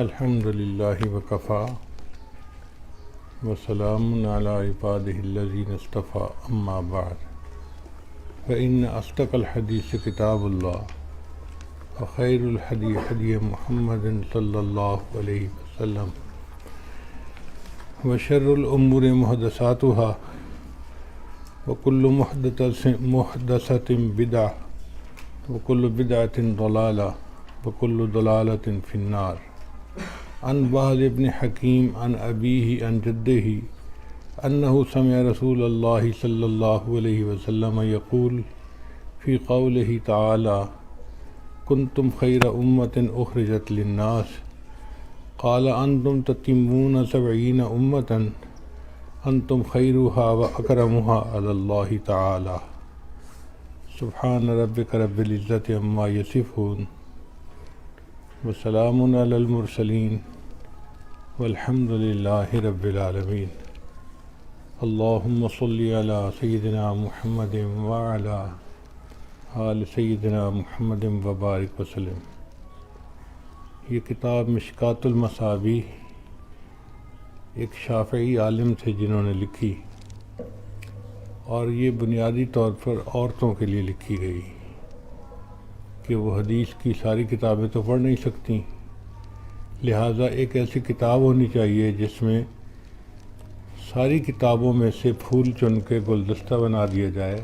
الحمد للہ وکفا وسلام علی عبادہ الذین اصطفیٰ اما بعد فإن اصدق الحدیث کتاب اللہ وخیر الحدی حدی محمد صلی اللہ علیہ وسلم وشر الامور محدثاتها وکل محدثۃ بدعہ وکل بدعۃ ضلالہ وکل ضلالۃ فی النار عن بهز بن حکیم عن ابیہ عن جدہ انہ سمع رسول اللہ صلی اللہ علیہ وسلم یقول فی قولہ تعالی کنتم خیر امۃ اخرجت للناس قال انتم تتمون 70 امۃ انتم خیرها واکرمها علی اللہ تعالی سبحان ربک رب العزۃ عما یصفون وسلام علی المرسلین والحمد للہ رب العالمین اللہم صلی علی سیدنا محمد وعلی آل سیدنا محمد وبارک وسلم۔ یہ کتاب مشکوٰۃ المصابیح ایک شافعی عالم تھے جنہوں نے لکھی، اور یہ بنیادی طور پر عورتوں کے لیے لکھی گئی کہ وہ حدیث کی ساری کتابیں تو پڑھ نہیں سکتی، لہٰذا ایک ایسی کتاب ہونی چاہیے جس میں ساری کتابوں میں سے پھول چن کے گلدستہ بنا دیا جائے۔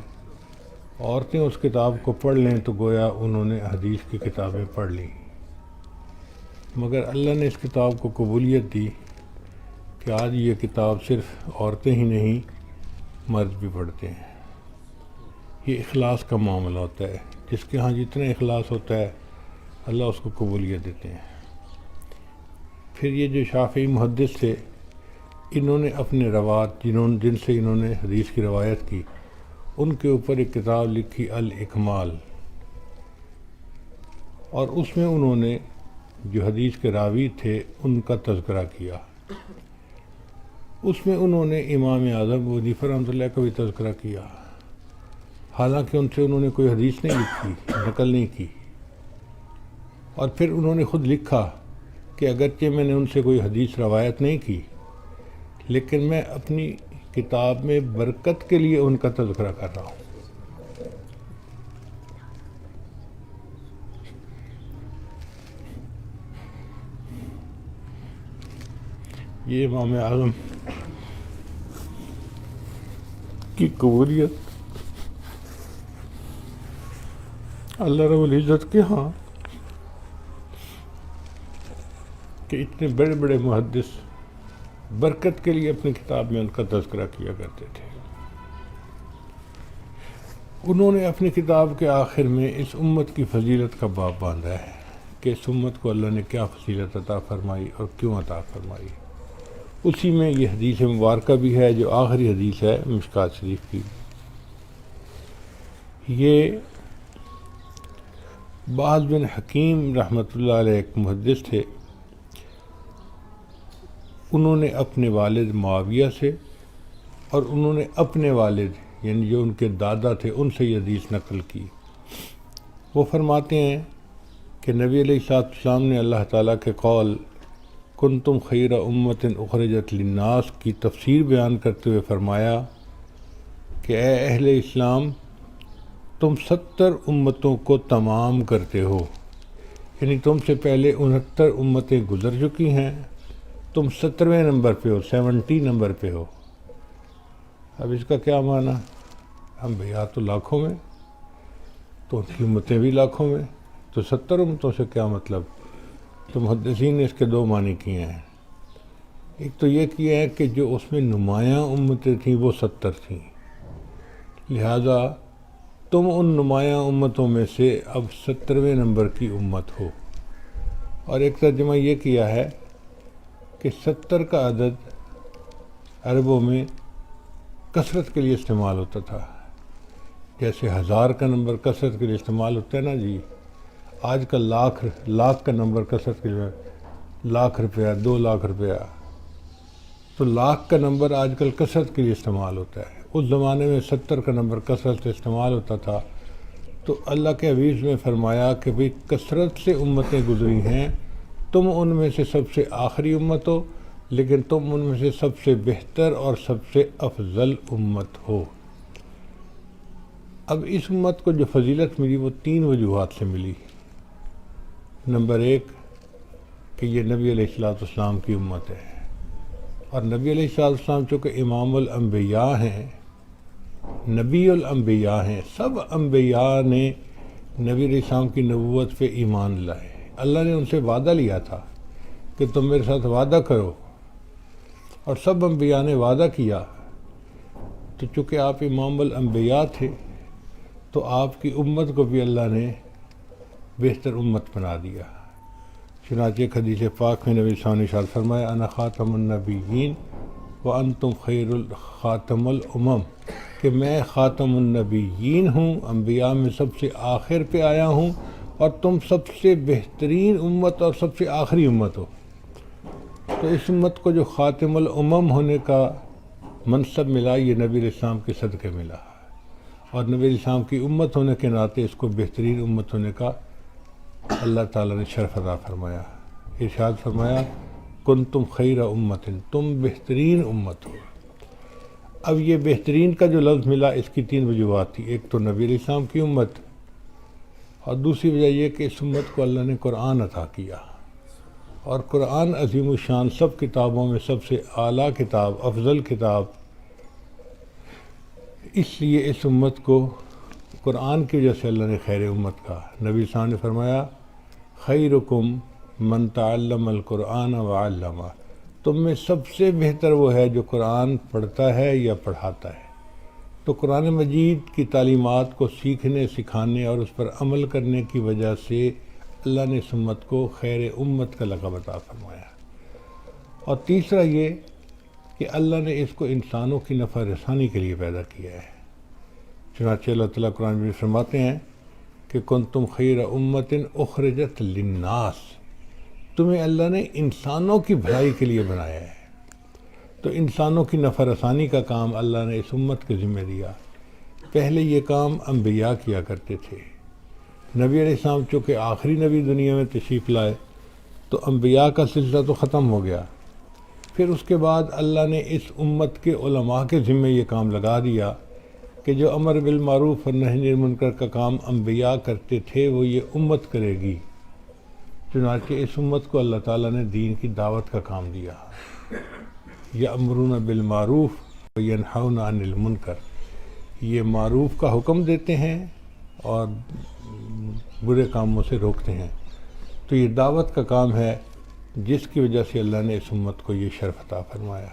عورتیں اس کتاب کو پڑھ لیں تو گویا انہوں نے حدیث کی کتابیں پڑھ لیں، مگر اللہ نے اس کتاب کو قبولیت دی کہ آج یہ کتاب صرف عورتیں ہی نہیں مرد بھی پڑھتے ہیں۔ یہ اخلاص کا معاملہ ہوتا ہے، جس کے ہاں جتنا اخلاص ہوتا ہے اللہ اس کو قبولیت دیتے ہیں۔ پھر یہ جو شافعی محدث تھے، انہوں نے اپنے روات جن سے انہوں نے حدیث کی روایت کی، ان کے اوپر ایک کتاب لکھی الاکمال، اور اس میں انہوں نے جو حدیث کے راوی تھے ان کا تذکرہ کیا۔ اس میں انہوں نے امام اعظم ابو حنیفہ رحمۃ اللہ کا بھی تذکرہ کیا، حالانکہ ان سے انہوں نے کوئی حدیث نہیں لکھی، نقل نہیں کی، اور پھر انہوں نے خود لکھا کہ اگرچہ میں نے ان سے کوئی حدیث روایت نہیں کی، لیکن میں اپنی کتاب میں برکت کے لیے ان کا تذکرہ کر رہا ہوں۔ یہ امام اعظم کی قبولیت اللہ رب العزت کے ہاں کہ اتنے بڑے بڑے محدث برکت کے لیے اپنی کتاب میں ان کا تذکرہ کیا کرتے تھے۔ انہوں نے اپنی کتاب کے آخر میں اس امت کی فضیلت کا باب باندھا ہے کہ اس امت کو اللہ نے کیا فضیلت عطا فرمائی اور کیوں عطا فرمائی۔ اسی میں یہ حدیث مبارکہ بھی ہے جو آخری حدیث ہے مشکوٰۃ شریف کی۔ یہ بہز بن حکیم رحمۃ اللہ علیہ ایک محدث تھے، انہوں نے اپنے والد معاویہ سے اور انہوں نے اپنے والد یعنی جو ان کے دادا تھے ان سے یہ حدیث نقل کی۔ وہ فرماتے ہیں کہ نبی علیہ السلام نے اللہ تعالیٰ کے قول کنتم خیر امۃ اخرجت للناس کی تفسیر بیان کرتے ہوئے فرمایا کہ اے اہل اسلام، تم 70 امتوں کو تمام کرتے ہو، یعنی تم سے پہلے 69 امتیں گزر چکی ہیں، تم 70ویں نمبر پہ ہو، 70 نمبر پہ ہو۔ اب اس کا کیا معنی؟ ہم بھیا تو لاکھوں میں، تو ان کی امتیں بھی لاکھوں میں، تو 70 امتوں سے کیا مطلب؟ تو محدثین نے اس کے 2 معنی کیے ہیں۔ ایک تو یہ کیا ہے کہ جو اس میں نمایاں امتیں تھیں وہ 70 تھیں، لہٰذا تم ان نمایاں امتوں میں سے اب 70ویں نمبر کی امت ہو۔ اور ایک ترجمہ یہ کیا ہے کہ 70 کا عدد عربوں میں کثرت کے لیے استعمال ہوتا تھا، جیسے 1000 کا نمبر کثرت کے لیے استعمال ہوتا ہے نا جی۔ آج کل لاکھ کا نمبر کثرت کے لیے، لاکھ روپیہ، 2 لاکھ روپیہ، تو لاکھ کا نمبر آج کل کثرت کے لیے استعمال ہوتا ہے۔ اس زمانے میں 70 کا نمبر کثرت سے استعمال ہوتا تھا۔ تو اللہ کے حبیب نے فرمایا کہ بھئی کثرت سے امتیں گزری ہیں، تم ان میں سے سب سے آخری امت ہو، لیکن تم ان میں سے سب سے بہتر اور سب سے افضل امت ہو۔ اب اس امت کو جو فضیلت ملی وہ 3 وجوہات سے ملی۔ نمبر 1 کہ یہ نبی علیہ السلام کی امت ہے، اور نبی علیہ السلام چونکہ امام الانبیاء ہیں، نبی الانبیاء ہیں، سب انبیاء نے نبی علیہ السلام کی نبوت پہ ایمان لائے۔ اللہ نے ان سے وعدہ لیا تھا کہ تم میرے ساتھ وعدہ کرو، اور سب انبیاء نے وعدہ کیا۔ تو چونکہ آپ امام الانبیاء تھے تو آپ کی امت کو بھی اللہ نے بہتر امت بنا دیا۔ چنانچہ ایک حدیث پاک میں نبی صلی اللہ علیہ وسلم نے فرمایا انا خاتم النبیین وانتم خیر خاتم الامم، کہ میں خاتم النبیین ہوں، انبیاء میں سب سے آخر پہ آیا ہوں، اور تم سب سے بہترین امت اور سب سے آخری امت ہو۔ تو اس امت کو جو خاتم الامم ہونے کا منصب ملا، یہ نبی علیہ السلام کے صدقے ملا، اور نبی علیہ السلام کی امت ہونے کے ناطے اس کو بہترین امت ہونے کا اللہ تعالیٰ نے شرف عطا فرمایا۔ ارشاد فرمایا کنتم خیر امت، تم بہترین امت ہو۔ اب یہ بہترین کا جو لفظ ملا اس کی 3 وجوہات تھی۔ ایک تو نبی علیہ السلام کی امت، اور دوسری وجہ یہ کہ اس امت کو اللہ نے قرآن عطا کیا، اور قرآن عظیم الشان سب کتابوں میں سب سے اعلیٰ کتاب، افضل کتاب، اس لیے اس امت کو قرآن کی وجہ سے اللہ نے خیر امت کہا۔ نبی صلی اللہ علیہ وسلم نے فرمایا خیرکم من تعلم القرآن وعلمہ، تم میں سب سے بہتر وہ ہے جو قرآن پڑھتا ہے یا پڑھاتا ہے۔ تو قرآن مجید کی تعلیمات کو سیکھنے، سکھانے اور اس پر عمل کرنے کی وجہ سے اللہ نے اس امت کو خیر امت کا لقب عطا فرمایا۔ اور تیسرا یہ کہ اللہ نے اس کو انسانوں کی نفع رسانی کے لیے پیدا کیا ہے۔ چنانچہ اللہ تعالیٰ قرآن میں فرماتے ہیں کہ کنتم خیر امت اخرجت للناس، تمہیں اللہ نے انسانوں کی بھلائی کے لیے بنایا ہے۔ تو انسانوں کی نفع رسانی کا کام اللہ نے اس امت کے ذمہ دیا۔ پہلے یہ کام انبیاء کیا کرتے تھے۔ نبی علیہ السلام چونکہ آخری نبی دنیا میں تشریف لائے تو انبیاء کا سلسلہ تو ختم ہو گیا۔ پھر اس کے بعد اللہ نے اس امت کے علماء کے ذمہ یہ کام لگا دیا کہ جو امر بالمعروف اور نہی عن المنکر کا کام انبیاء کرتے تھے وہ یہ امت کرے گی۔ چنانچہ اس امت کو اللہ تعالیٰ نے دین کی دعوت کا کام دیا۔ یأمرون بالمعروف وینہون عن المنکر، یہ معروف کا حکم دیتے ہیں اور برے کاموں سے روکتے ہیں۔ تو یہ دعوت کا کام ہے جس کی وجہ سے اللہ نے اس امت کو یہ شرف عطا فرمایا۔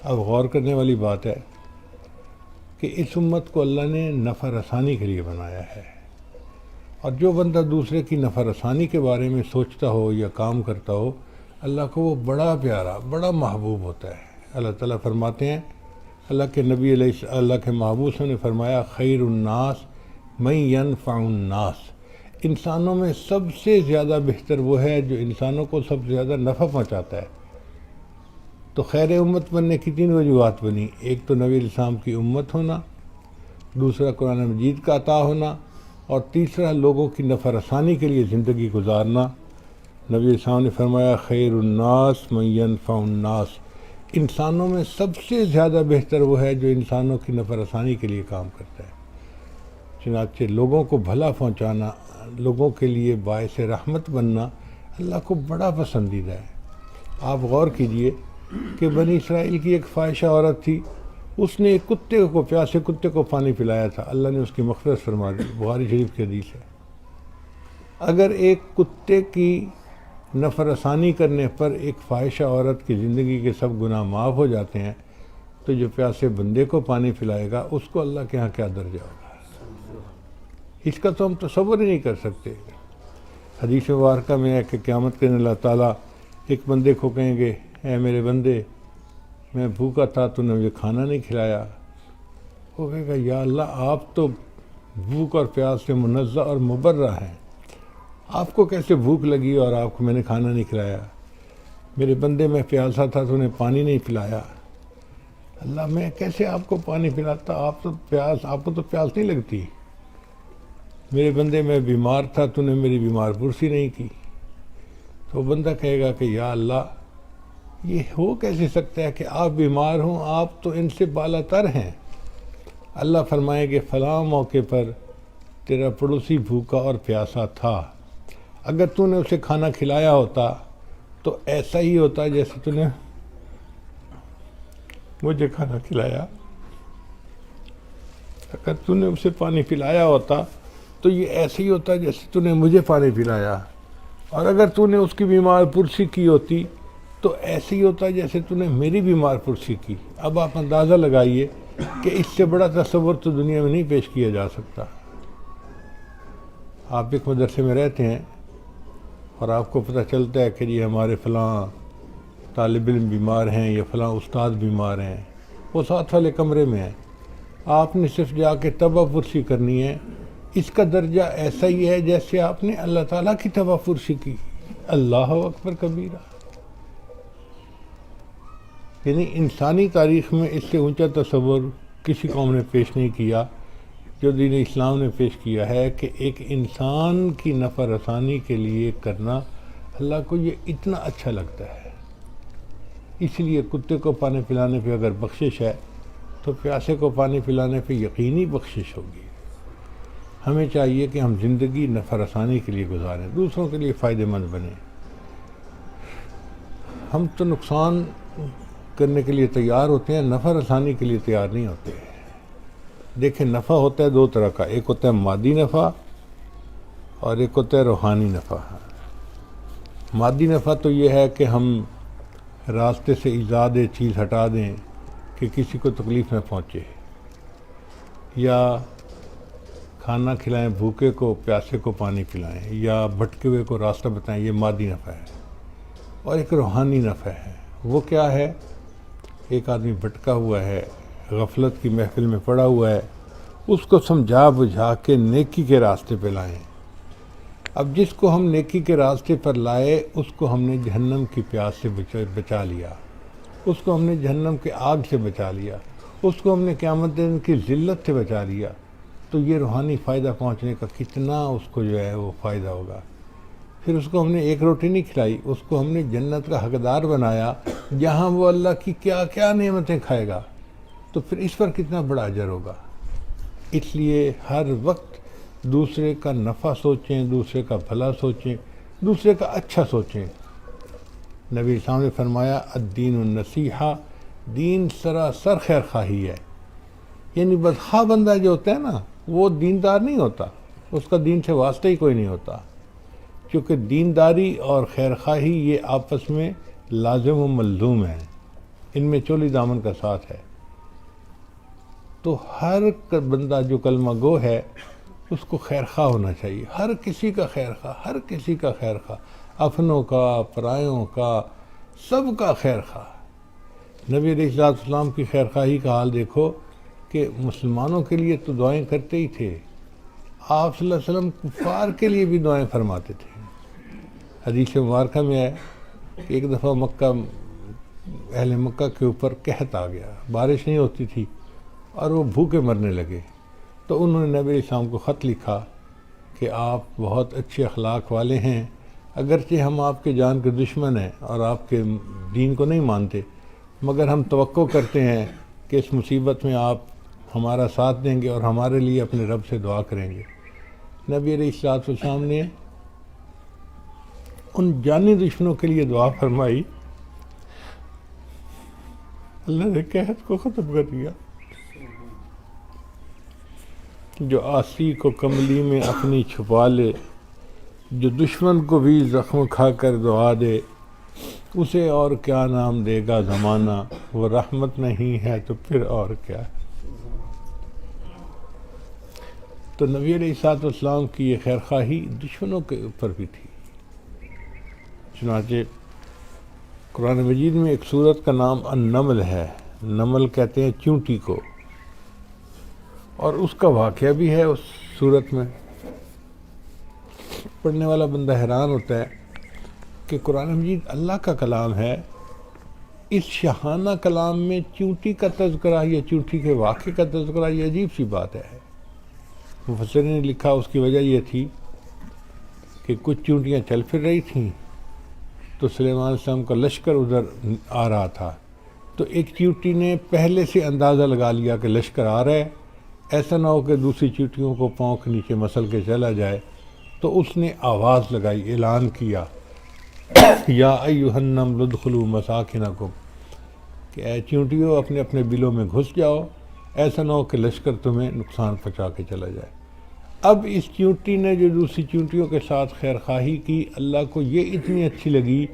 اب غور کرنے والی بات ہے کہ اس امت کو اللہ نے نفع رسانی کے لیے بنایا ہے، اور جو بندہ دوسرے کی نفع رسانی کے بارے میں سوچتا ہو یا کام کرتا ہو، اللہ کو وہ بڑا پیارا، بڑا محبوب ہوتا ہے۔ اللہ تعالیٰ فرماتے ہیں، اللہ کے نبی اللہ کے محبوب صلی اللہ علیہ وسلم نے فرمایا خیر الناس من ینفع الناس، انسانوں میں سب سے زیادہ بہتر وہ ہے جو انسانوں کو سب سے زیادہ نفع پہنچاتا ہے۔ تو خیر امت بننے کی 3 وجوہات بنی۔ ایک تو نبی علیہ السلام کی امت ہونا، دوسرا قرآن مجید کا عطا ہونا، اور تیسرا لوگوں کی نفع رسانی کے لیے زندگی گزارنا۔ نبی علیہ السلام نے فرمایا خیر الناس من ینفع الناس، انسانوں میں سب سے زیادہ بہتر وہ ہے جو انسانوں کی نفع رسانی کے لیے کام کرتا ہے۔ چنانچہ لوگوں کو بھلا پہنچانا، لوگوں کے لیے باعث رحمت بننا اللہ کو بڑا پسندیدہ ہے۔ آپ غور کیجئے کہ بنی اسرائیل کی ایک فاحشہ عورت تھی، اس نے ایک کتے کو، پیاسے کتے کو پانی پلایا تھا، اللہ نے اس کی مغفرت فرما دی، بخاری شریف کی حدیث ہے۔ اگر ایک کتے کی نفع رسانی کرنے پر ایک فاحشہ عورت کی زندگی کے سب گناہ معاف ہو جاتے ہیں، تو جو پیاسے بندے کو پانی پلائے گا اس کو اللہ کے ہاں کیا درجہ ہوگا۔ اس کا تو ہم تصور ہی نہیں کر سکتے۔ حدیث مبارکہ میں ہے کہ قیامت کے دن اللہ تعالیٰ ایک بندے کو کہیں گے اے میرے بندے میں بھوکا تھا تو نے مجھے کھانا نہیں کھلایا۔ وہ کہے گا یا اللہ آپ تو بھوک اور پیاس سے منزہ اور مبرہ ہیں، آپ کو کیسے بھوک لگی اور آپ کو میں نے کھانا نہیں کھلایا؟ میرے بندے میں پیاسا تھا تو نے پانی نہیں پلایا۔ اللہ میں کیسے آپ کو پانی پلاتا، آپ کو تو پیاس نہیں لگتی۔ میرے بندے میں بیمار تھا تو نے میری بیمار پرسی نہیں کی۔ تو بندہ کہے گا کہ یا اللہ یہ ہو کیسے سکتا ہے کہ آپ بیمار ہوں، آپ تو ان سے بالا تر ہیں۔ اللہ فرمائے گے فلاں موقع پر تیرا پڑوسی بھوکا اور پیاسا تھا، اگر تو نے اسے کھانا کھلایا ہوتا تو ایسا ہی ہوتا جیسے تو نے مجھے کھانا کھلایا، اگر تو نے اسے پانی پلایا ہوتا تو یہ ایسے ہی ہوتا جیسے تو نے مجھے پانی پلایا، اور اگر تو نے اس کی بیمار پرسی کی ہوتی تو ایسے ہی ہوتا جیسے تو نے میری بیمار پرسی کی۔ اب آپ اندازہ لگائیے کہ اس سے بڑا تصور تو دنیا میں نہیں پیش کیا جا سکتا۔ آپ ایک مدرسے میں رہتے ہیں اور آپ کو پتہ چلتا ہے کہ یہ ہمارے فلاں طالب علم بیمار ہیں یا فلاں استاد بیمار ہیں، وہ ساتھ والے کمرے میں ہیں، آپ نے صرف جا کے توبہ پرسی کرنی ہے۔ اس کا درجہ ایسا ہی ہے جیسے آپ نے اللہ تعالیٰ کی توبہ پرسی کی۔ اللہ اکبر کبیرہ۔ یعنی انسانی تاریخ میں اس سے اونچا تصور کسی قوم نے پیش نہیں کیا جو دین اسلام نے پیش کیا ہے کہ ایک انسان کی نفع رسانی کے لیے کرنا اللہ کو یہ اتنا اچھا لگتا ہے۔ اس لیے کتے کو پانی پلانے پہ اگر بخشش ہے تو پیاسے کو پانی پلانے پہ یقینی بخشش ہوگی۔ ہمیں چاہیے کہ ہم زندگی نفع رسانی کے لیے گزاریں، دوسروں کے لیے فائدہ مند بنیں۔ ہم تو نقصان کرنے کے لیے تیار ہوتے ہیں، نفع رسانی کے لیے تیار نہیں ہوتے۔ دیکھیں نفع ہوتا ہے دو طرح کا، ایک ہوتا ہے مادی نفع اور ایک ہوتا ہے روحانی نفع۔ مادی نفع تو یہ ہے کہ ہم راستے سے ایجاد چیز ہٹا دیں کہ کسی کو تکلیف نہ پہنچے، یا کھانا کھلائیں بھوکے کو، پیاسے کو پانی پلائیں، یا بھٹکے ہوئے کو راستہ بتائیں، یہ مادی نفع ہے۔ اور ایک روحانی نفع ہے، وہ کیا ہے؟ ایک آدمی بھٹکا ہوا ہے، غفلت کی محفل میں پڑا ہوا ہے، اس کو سمجھا بجھا کے نیکی کے راستے پہ لائیں۔ اب جس کو ہم نیکی کے راستے پر لائے اس کو ہم نے جہنم کی پیاس سے بچا لیا، اس کو ہم نے جہنم کے آگ سے بچا لیا، اس کو ہم نے قیامت دن کی ذلت سے بچا لیا، تو یہ روحانی فائدہ پہنچنے کا کتنا اس کو جو ہے وہ فائدہ ہوگا۔ پھر اس کو ہم نے ایک روٹی نہیں کھلائی، اس کو ہم نے جنت کا حقدار بنایا جہاں وہ اللہ کی کیا کیا نعمتیں کھائے گا، تو پھر اس پر کتنا بڑا اجر ہوگا۔ اس لیے ہر وقت دوسرے کا نفع سوچیں، دوسرے کا بھلا سوچیں، دوسرے کا اچھا سوچیں۔ نبی اسلام نے فرمایا الدین النصیحہ، دین سراسر خیر خواہی ہے۔ یعنی بدخواہ بندہ جو ہوتا ہے نا وہ دیندار نہیں ہوتا، اس کا دین سے واسطہ ہی کوئی نہیں ہوتا، کیونکہ دینداری اور خیر خواہی یہ آپس میں لازم و ملزوم ہیں، ان میں چولی دامن کا ساتھ ہے۔ تو ہر بندہ جو کلمہ گو ہے اس کو خیر خواہ ہونا چاہیے، ہر کسی کا خیر خواہ، ہر کسی کا خیر خواہ، اپنوں کا، پرایوں کا، سب کا خیر خواہ۔ نبی علیہ السلام کی خیر خواہی کا حال دیکھو کہ مسلمانوں کے لیے تو دعائیں کرتے ہی تھے، آپ صلی اللہ علیہ وسلم کفار کے لیے بھی دعائیں فرماتے تھے۔ حدیث مبارکہ میں ہے کہ ایک دفعہ اہل مکہ کے اوپر قحط آ گیا، بارش نہیں ہوتی تھی اور وہ بھوکے مرنے لگے، تو انہوں نے نبی علیہ السلام کو خط لکھا کہ آپ بہت اچھے اخلاق والے ہیں، اگرچہ ہم آپ کے جان کے دشمن ہیں اور آپ کے دین کو نہیں مانتے، مگر ہم توقع کرتے ہیں کہ اس مصیبت میں آپ ہمارا ساتھ دیں گے اور ہمارے لیے اپنے رب سے دعا کریں گے۔ نبی علیہ السلام نے ان جانی دشمنوں کے لیے دعا فرمائی، اللہ نے قحط کو ختم کر دیا۔ جو آسی کو کملی میں اپنی چھپا لے، جو دشمن کو بھی زخم کھا کر دعا دے، اسے اور کیا نام دے گا زمانہ، وہ رحمت نہیں ہے تو پھر اور کیا ہے۔ تو نبی علیہ الصلوۃ والسلام کی یہ خیر خواہی دشمنوں کے اوپر بھی تھی۔ چنانچہ قرآن مجید میں ایک سورت کا نام النمل ہے، نمل کہتے ہیں چونٹی کو، اور اس کا واقعہ بھی ہے اس سورت میں۔ پڑھنے والا بندہ حیران ہوتا ہے کہ قرآن مجید اللہ کا کلام ہے، اس شاہانہ کلام میں چونٹی کا تذکرہ یا چونٹی کے واقعے کا تذکرہ، یہ عجیب سی بات ہے۔ مفسرین نے لکھا اس کی وجہ یہ تھی کہ کچھ چونٹیاں چل پھر رہی تھیں تو سلیمان علیہ السلام کا لشکر ادھر آ رہا تھا، تو ایک چونٹی نے پہلے سے اندازہ لگا لیا کہ لشکر آ رہا ہے، ایسا نہ ہو کہ دوسری چونٹیوں کو پاؤں کے نیچے مسل کے چلا جائے، تو اس نے آواز لگائی، اعلان کیا یا ایھا النمل ادخلوا مساکنکم، کہ اے چونٹیوں اپنے اپنے بلوں میں گھس جاؤ، ایسا نہ ہو کہ لشکر تمہیں نقصان پہنچا کے چلا جائے۔ اب اس چونٹی نے جو دوسری چونٹیوں کے ساتھ خیر خواہی کی، اللہ کو یہ اتنی اچھی لگی،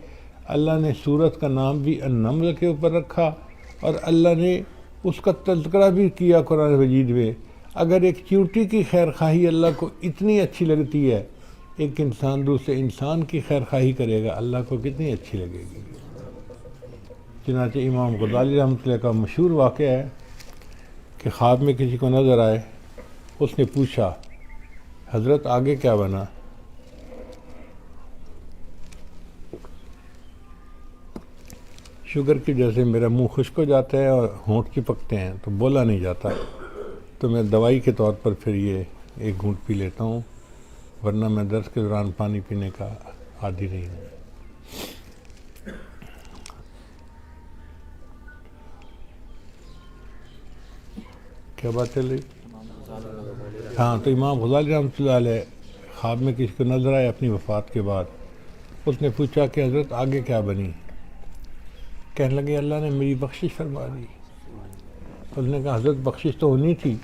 اللہ نے سورت کا نام بھی النمل کے اوپر رکھا، اور اللہ نے اس کا تذکرہ بھی کیا قرآن مجید میں۔ اگر ایک چونٹی کی خیر خواہی اللہ کو اتنی اچھی لگتی ہے، ایک انسان دوسرے انسان کی خیر خواہی کرے گا، اللہ کو کتنی اچھی لگے گی۔ چنانچہ امام غزالی رحمۃ اللہ کا مشہور واقعہ ہے کہ خواب میں کسی کو نظر آئے، اس نے پوچھا حضرت آگے کیا بنا؟ شوگر کی وجہ سے میرا منہ خشک ہو جاتا ہے اور ہونٹ چپکتے ہیں تو بولا نہیں جاتا، تو میں دوائی کے طور پر پھر یہ ایک گھونٹ پی لیتا ہوں، ورنہ میں درس کے دوران پانی پینے کا عادی نہیں ہوں۔ کیا بات چل رہی؟ ہاں، تو امام غزالی رحمۃ اللہ علیہ خواب میں کسی کو نظر آئے اپنی وفات کے بعد، اس نے پوچھا کہ حضرت آگے کیا بنی؟ کہنے لگے اللہ نے میری بخشش فرما دی۔ اس نے کہا حضرت بخشش تو ہونی تھی،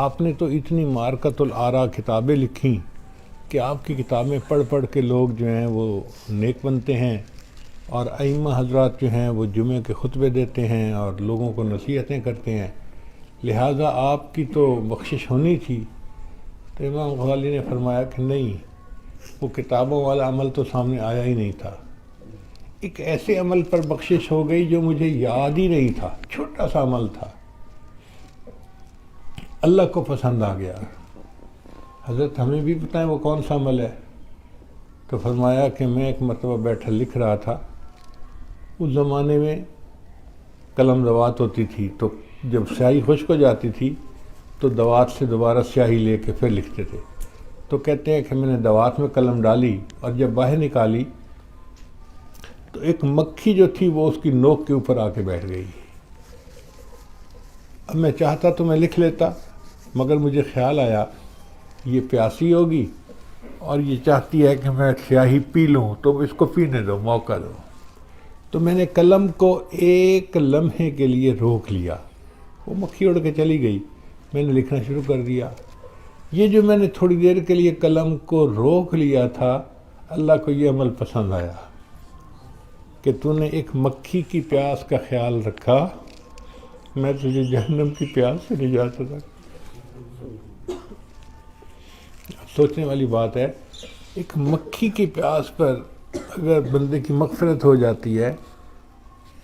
آپ نے تو اتنی مارکۃ الآراء کتابیں لکھیں کہ آپ کی کتابیں پڑھ پڑھ کے لوگ جو ہیں وہ نیک بنتے ہیں، اور ائمہ حضرات جو ہیں وہ جمعے کے خطبے دیتے ہیں اور لوگوں کو نصیحتیں کرتے ہیں، لہٰذا آپ کی تو بخشش ہونی تھی۔ تو امام غزالی نے فرمایا کہ نہیں، وہ کتابوں والا عمل تو سامنے آیا ہی نہیں تھا، ایک ایسے عمل پر بخشش ہو گئی جو مجھے یاد ہی نہیں تھا، چھوٹا سا عمل تھا، اللہ کو پسند آ گیا۔ حضرت ہمیں بھی بتائیں وہ کون سا عمل ہے؟ تو فرمایا کہ میں ایک مرتبہ بیٹھا لکھ رہا تھا، اس زمانے میں قلم دوات ہوتی تھی، تو جب سیاہی خشک ہو جاتی تھی تو دوات سے دوبارہ سیاہی لے کے پھر لکھتے تھے، تو کہتے ہیں کہ میں نے دوات میں قلم ڈالی اور جب باہر نکالی تو ایک مکھی جو تھی وہ اس کی نوک کے اوپر آ کے بیٹھ گئی۔ اب میں چاہتا تو میں لکھ لیتا، مگر مجھے خیال آیا یہ پیاسی ہوگی اور یہ چاہتی ہے کہ میں سیاہی پی لوں، تو اس کو پینے دو، موقع دو۔ تو میں نے قلم کو ایک لمحے کے لیے روک لیا، وہ مکھی اڑ کے چلی گئی، میں نے لکھنا شروع کر دیا۔ یہ جو میں نے تھوڑی دیر کے لیے قلم کو روک لیا تھا، اللہ کو یہ عمل پسند آیا کہ تو نے ایک مکھی کی پیاس کا خیال رکھا، میں تجھے جہنم کی پیاس سے نجات عطا۔ سوچنے والی بات ہے، ایک مکھی کی پیاس پر اگر بندے کی مغفرت ہو جاتی ہے،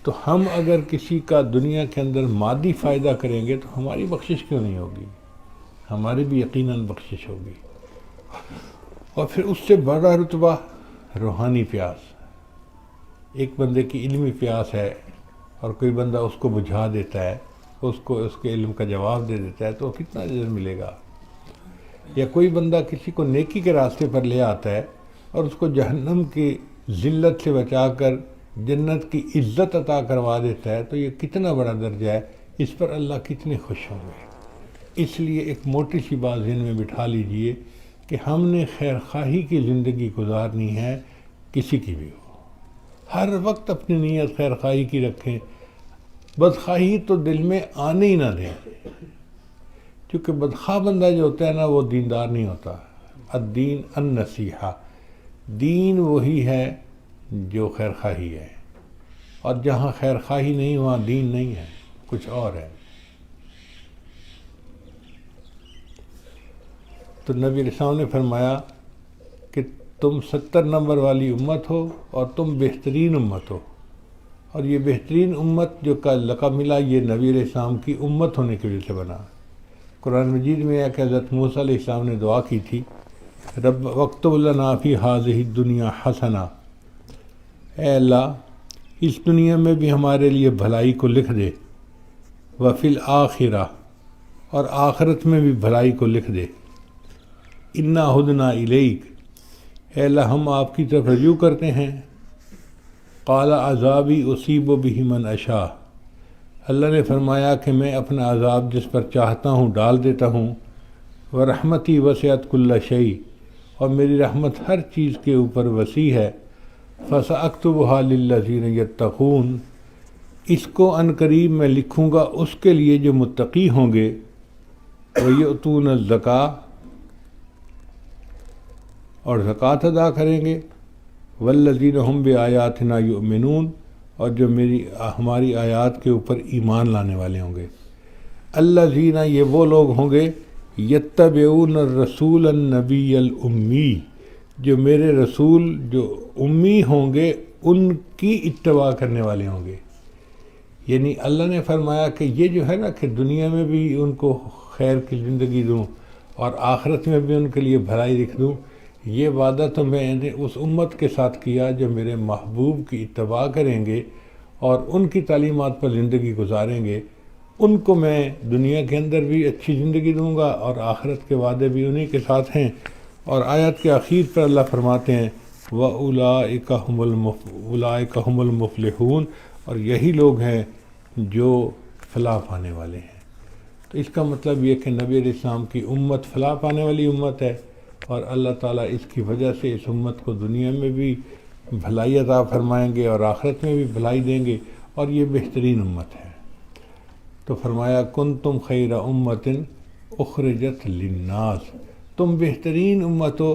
تو ہم اگر کسی کا دنیا کے اندر مادی فائدہ کریں گے تو ہماری بخشش کیوں نہیں ہوگی؟ ہماری بھی یقیناً بخشش ہوگی۔ اور پھر اس سے بڑا رتبہ روحانی پیاس، ایک بندے کی علمی پیاس ہے اور کوئی بندہ اس کو بجھا دیتا ہے، اس کو اس کے علم کا جواب دے دیتا ہے، تو کتنا اجر ملے گا؟ یا کوئی بندہ کسی کو نیکی کے راستے پر لے آتا ہے اور اس کو جہنم کی ذلت سے بچا کر جنت کی عزت عطا کروا دیتا ہے، تو یہ کتنا بڑا درجہ ہے، اس پر اللہ کتنے خوش ہوں گے۔ اس لیے ایک موٹی سی بات ذہن میں بٹھا لیجئے کہ ہم نے خیر خواہی کی زندگی گزارنی ہے، کسی کی بھی ہو، ہر وقت اپنی نیت خیر خواہی کی رکھیں، بدخواہی تو دل میں آنے ہی نہ دیں، کیونکہ بدخواہ بندہ جو ہوتا ہے نا وہ دیندار نہیں ہوتا۔ الدین النصیحہ، دین وہی ہے جو خیر خواہی ہے، اور جہاں خیر خواہی نہیں وہاں دین نہیں ہے، کچھ اور ہے۔ تو نبی علیہ السلام نے فرمایا کہ تم 70 نمبر والی امت ہو اور تم بہترین امت ہو، اور یہ بہترین امت جو کا لقب ملا یہ نبی علیہ السلام کی امت ہونے کی وجہ سے بنا۔ قرآن مجید میں ہے کہ حضرت موسیٰ علیہ السلام نے دعا کی تھی، رب وَاکتب لنا فی ہذہ الدنیا حسنہ، اے اللہ اس دنیا میں بھی ہمارے لیے بھلائی کو لکھ دے، وفی الآخرہ اور آخرت میں بھی بھلائی کو لکھ دے، انا ہدنا الیک، اے اللہ ہم آپ کی طرف رجوع کرتے ہیں، قال عذابی اصیب بہ من اشاء، اللہ نے فرمایا کہ میں اپنا عذاب جس پر چاہتا ہوں ڈال دیتا ہوں، ورحمتی وسعت کل شیء، اور میری رحمت ہر چیز کے اوپر وسیع ہے، فسأکتبھا للذین یتقون، اس کو عن قریب میں لکھوں گا اس کے لیے جو متقی ہوں گے، ویؤتون الزکاۃ، اور زکوٰۃ ادا کریں گے، والذین ہم بآیاتنا یؤمنون، اور جو ہماری آیات کے اوپر ایمان لانے والے ہوں گے، الذین یہ وہ لوگ ہوں گے، یتبعون الرسول النبی الامی، جو میرے رسول جو امی ہوں گے ان کی اتباع کرنے والے ہوں گے۔ یعنی اللہ نے فرمایا کہ یہ جو ہے نا کہ دنیا میں بھی ان کو خیر کی زندگی دوں اور آخرت میں بھی ان کے لیے بھلائی لکھ دوں، یہ وعدہ تو میں نے اس امت کے ساتھ کیا جو میرے محبوب کی اتباع کریں گے اور ان کی تعلیمات پر زندگی گزاریں گے، ان کو میں دنیا کے اندر بھی اچھی زندگی دوں گا اور آخرت کے وعدے بھی انہی کے ساتھ ہیں۔ اور آیت کے آخر پر اللہ فرماتے ہیں وَأُولَئِكَ هُمُ الْمُفْلِحُونَ، اور یہی لوگ ہیں جو فلاح پانے والے ہیں۔ تو اس کا مطلب یہ کہ نبی علیہ السلام کی امت فلاح پانے والی امت ہے، اور اللہ تعالیٰ اس کی وجہ سے اس امت کو دنیا میں بھی بھلائی عطا فرمائیں گے اور آخرت میں بھی بھلائی دیں گے، اور یہ بہترین امت ہے۔ تو فرمایا کنتم خیر امت اخرجت للناس، تم بہترین امت ہو،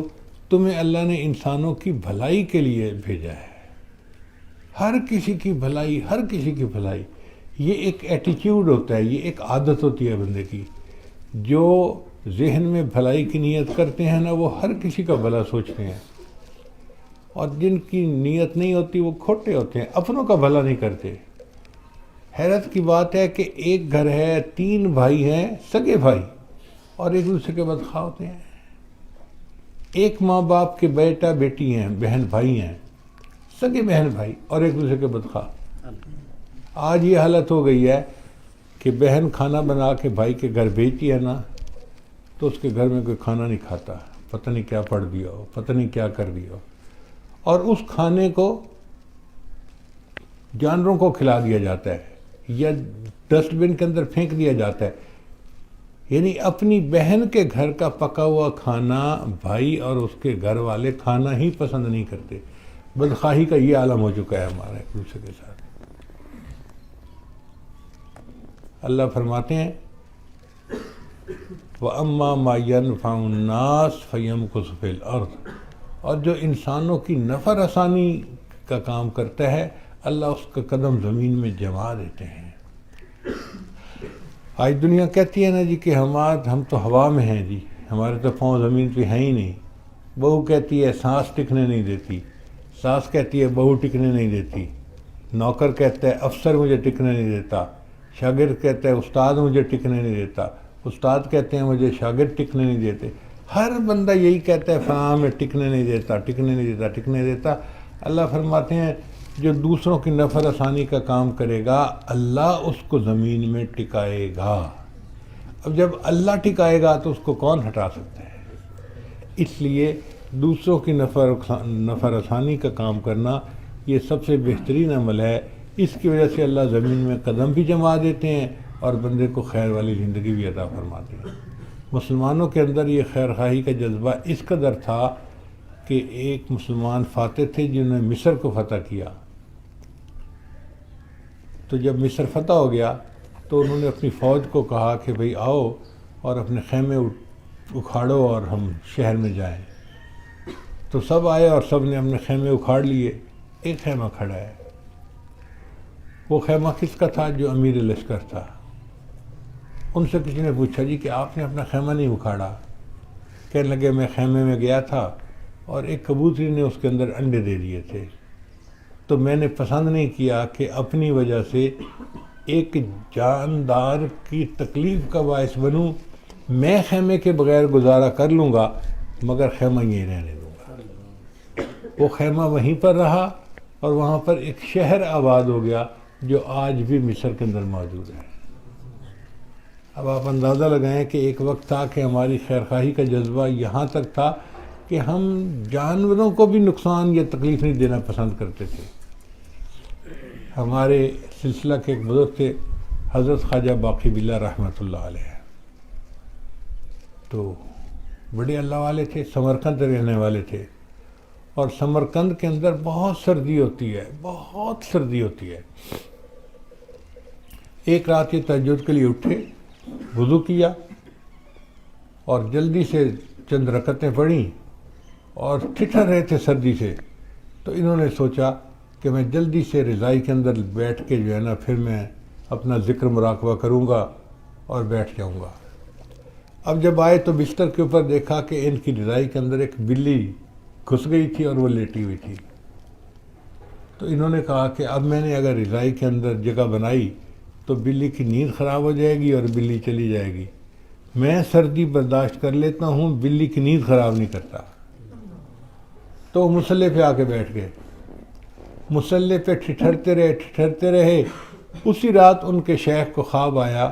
تمہیں اللہ نے انسانوں کی بھلائی کے لیے بھیجا ہے، ہر کسی کی بھلائی، ہر کسی کی بھلائی۔ یہ ایک ایٹیچیوڈ ہوتا ہے، یہ ایک عادت ہوتی ہے بندے کی، جو ذہن میں بھلائی کی نیت کرتے ہیں نا وہ ہر کسی کا بھلا سوچتے ہیں، اور جن کی نیت نہیں ہوتی وہ کھوٹے ہوتے ہیں، اپنوں کا بھلا نہیں کرتے۔ حیرت کی بات ہے کہ ایک گھر ہے، 3 بھائی ہیں، سگے بھائی، اور ایک دوسرے کے بدخواہ ہوتے ہیں۔ ایک ماں باپ کے بیٹا بیٹی ہیں، بہن بھائی ہیں، سگے بہن بھائی، اور ایک دوسرے کے بدخواہ۔ آج یہ حالت ہو گئی ہے کہ بہن کھانا بنا کے بھائی کے گھر بھیجتی ہے نا تو اس کے گھر میں کوئی کھانا نہیں کھاتا، پتہ نہیں کیا پڑھ دیا ہو، پتہ نہیں کیا کر دیا ہو، اور اس کھانے کو جانوروں کو کھلا دیا جاتا ہے یا ڈسٹ بن کے اندر پھینک دیا جاتا ہے۔ یعنی اپنی بہن کے گھر کا پکا ہوا کھانا بھائی اور اس کے گھر والے کھانا ہی پسند نہیں کرتے۔ بدخواہی کا یہ عالم ہو چکا ہے ہمارا ایک دوسرے کے ساتھ۔ اللہ فرماتے ہیں وَأَمَّا مَا يَنْفَعُ النَّاسَ فَيَمْكُثُ فِي الْأَرْضِ، اور جو انسانوں کی نفع رسانی کا کام کرتا ہے اللہ اس کا قدم زمین میں جما دیتے ہیں۔ آج دنیا کہتی ہے نا جی کہ ہم تو ہوا میں ہیں جی، ہمارے تو پاؤں زمین پہ ہیں ہی نہیں۔ بہو کہتی ہے سانس ٹکنے نہیں دیتی، ساس کہتی ہے بہو ٹکنے نہیں دیتی، نوکر کہتا ہے افسر مجھے ٹکنے نہیں دیتا، شاگرد کہتا ہے استاد مجھے ٹکنے نہیں دیتا، استاد کہتے ہیں مجھے شاگرد ٹکنے نہیں دیتے۔ ہر بندہ یہی کہتا ہے فلاں میں ٹکنے نہیں دیتا، ٹکنے نہیں دیتا، ٹکنے نہیں دیتا۔ اللہ فرماتے ہیں جو دوسروں کی نفع رسانی کا کام کرے گا اللہ اس کو زمین میں ٹکائے گا۔ اب جب اللہ ٹکائے گا تو اس کو کون ہٹا سکتا ہے؟ اس لیے دوسروں کی نفع رسانی کا کام کرنا یہ سب سے بہترین عمل ہے۔ اس کی وجہ سے اللہ زمین میں قدم بھی جما دیتے ہیں اور بندے کو خیر والی زندگی بھی عطا فرماتے ہیں۔ مسلمانوں کے اندر یہ خیر خواہی کا جذبہ اس قدر تھا کہ ایک مسلمان فاتح تھے جنہوں نے مصر کو فتح کیا، تو جب مصر فتح ہو گیا تو انہوں نے اپنی فوج کو کہا کہ بھئی آؤ اور اپنے خیمے اکھاڑو اور ہم شہر میں جائیں۔ تو سب آئے اور سب نے اپنے خیمے اکھاڑ لیے، ایک خیمہ کھڑا ہے۔ وہ خیمہ کس کا تھا؟ جو امیر لشکر تھا۔ ان سے کسی نے پوچھا جی کہ آپ نے اپنا خیمہ نہیں اکھاڑا، کہنے لگے میں خیمے میں گیا تھا اور ایک کبوتری نے اس کے اندر انڈے دے دیے تھے، تو میں نے پسند نہیں کیا کہ اپنی وجہ سے ایک جاندار کی تکلیف کا باعث بنوں، میں خیمے کے بغیر گزارا کر لوں گا مگر خیمہ یہیں رہنے دوں گا۔ وہ خیمہ وہیں پر رہا اور وہاں پر ایک شہر آباد ہو گیا جو آج بھی مصر کے اندر موجود ہے۔ اب آپ اندازہ لگائیں کہ ایک وقت تھا کہ ہماری خیرخواہی کا جذبہ یہاں تک تھا کہ ہم جانوروں کو بھی نقصان یا تکلیف نہیں دینا پسند کرتے تھے۔ ہمارے سلسلہ کے ایک بزرگ تھے حضرت خواجہ باقی باللہ رحمۃ اللہ علیہ، تو بڑے اللہ والے تھے، سمرقند رہنے والے تھے، اور سمرقند کے اندر بہت سردی ہوتی ہے، بہت سردی ہوتی ہے۔ ایک رات یہ تہجد کے لیے اٹھے، وضو کیا اور جلدی سے چند رکعتیں پڑھیں اور ٹھٹھر رہے تھے سردی سے، تو انہوں نے سوچا کہ میں جلدی سے رضائی کے اندر بیٹھ کے جو ہے نا پھر میں اپنا ذکر مراقبہ کروں گا اور بیٹھ جاؤں گا۔ اب جب آئے تو بستر کے اوپر دیکھا کہ ان کی رضائی کے اندر ایک بلی گھس گئی تھی اور وہ لیٹی ہوئی تھی۔ تو انہوں نے کہا کہ اب میں نے اگر رضائی کے اندر جگہ بنائی تو بلی کی نیند خراب ہو جائے گی اور بلی چلی جائے گی، میں سردی برداشت کر لیتا ہوں، بلی کی نیند خراب نہیں کرتا۔ تو وہ مصلی پہ آ کے بیٹھ گئے، مصلی پہ ٹھٹھرتے رہے۔ اسی رات ان کے شیخ کو خواب آیا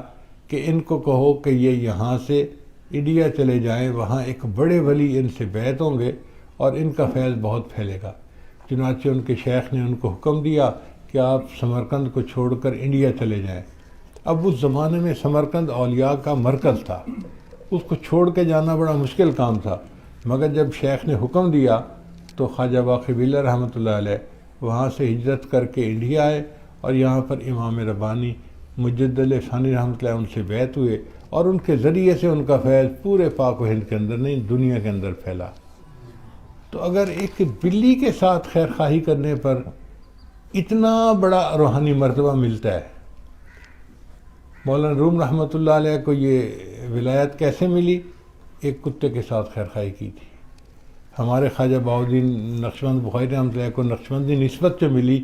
کہ ان کو کہو کہ یہ یہاں سے انڈیا چلے جائیں، وہاں ایک بڑے ولی ان سے بیعت ہوں گے اور ان کا فیض بہت پھیلے گا۔ چنانچہ ان کے شیخ نے ان کو حکم دیا کہ آپ سمرقند کو چھوڑ کر انڈیا چلے جائیں۔ اب اس زمانے میں سمرقند اولیاء کا مرکز تھا، اس کو چھوڑ کے جانا بڑا مشکل کام تھا، مگر جب شیخ نے حکم دیا تو خواجہ باقی باللہ رحمۃ اللہ علیہ وہاں سے ہجرت کر کے انڈیا آئے اور یہاں پر امام ربانی مجدد ثانی رحمۃ اللہ ان سے بیعت ہوئے اور ان کے ذریعے سے ان کا فیض پورے پاک و ہند کے اندر نہیں دنیا کے اندر پھیلا۔ تو اگر ایک بلی کے ساتھ خیر خواہی کرنے پر اتنا بڑا روحانی مرتبہ ملتا ہے، مولانا روم رحمۃ اللہ علیہ کو یہ ولایت کیسے ملی؟ ایک کتے کے ساتھ خیر خواہی کی تھی۔ ہمارے خواجہ بہاؤالدین نقشبند بخاری رحمۃ اللہ کو نقشبندی نسبت جو ملی